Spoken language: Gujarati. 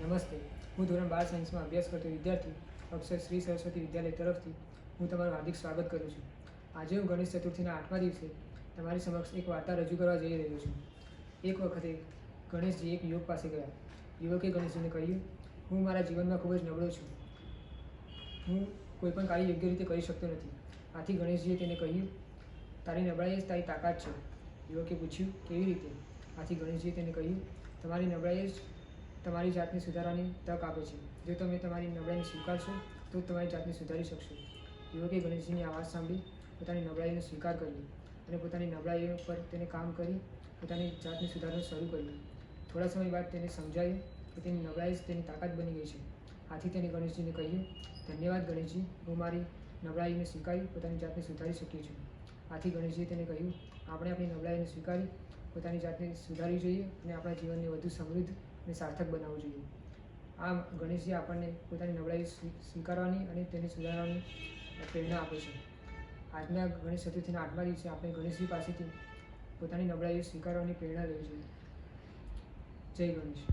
નમસ્તે, હું ધોરણ 12 સાયન્સમાં અભ્યાસ કરતો વિદ્યાર્થી અક્ષર શ્રી સરસ્વતી વિદ્યાલય તરફથી હું તમારું હાર્દિક સ્વાગત કરું છું. આજે હું ગણેશ ચતુર્થીના 8મા દિવસે તમારી સમક્ષ એક વાર્તા રજૂ કરવા જઈ રહ્યો છું. એક વખતે ગણેશજી એક યુવક પાસે ગયા. યુવકે ગણેશજીને કહ્યું, હું મારા જીવનમાં ખૂબ જ નબળો છું. હું કોઈ પણ કાર્ય યોગ્ય રીતે કરી શકતો નથી. આથી ગણેશજીએ તેને કહ્યું, તારી નબળાઈ જ તારી તાકાત છે. યુવકે પૂછ્યું, કેવી રીતે? આથી ગણેશજીએ તેને કહ્યું, તમારી નબળાઈ જ તમારી જાતને સુધારવાની તક આપે છે. જો તમે તમારી નબળાઈને સ્વીકારશો તો જ તમારી જાતને સુધારી શકશો. યુવકે ગણેશજીની આ વાત સાંભળી પોતાની નબળાઈનો સ્વીકાર કર્યો અને પોતાની નબળાઈઓ પર તેને કામ કરી પોતાની જાતને સુધારવાનું શરૂ કર્યું. થોડા સમય બાદ તેને સમજાયું કે તેની નબળાઈ જ તેની તાકાત બની ગઈ છે. આથી તેને ગણેશજીને કહ્યું, ધન્યવાદ ગણેશજી, હું મારી નબળાઈને સ્વીકારી પોતાની જાતને સુધારી શક્યો છું. આથી ગણેશજીએ તેને કહ્યું, આપણે આપણી નબળાઈને સ્વીકારી પોતાની જાતને સુધારવી જોઈએ અને આપણા જીવનને વધુ સમૃદ્ધ અને સાર્થક બનાવવું જોઈએ. આમ ગણેશજી આપણને પોતાની નબળાઈ સ્વીકારવાની અને તેને સુધારવાની પ્રેરણા આપે છે. આજના ગણેશ ચતુર્થીના 8મા દિવસે આપણે ગણેશજી પાસેથી પોતાની નબળાઈઓ સ્વીકારવાની પ્રેરણા લેવી જોઈએ. જય ગણેશ.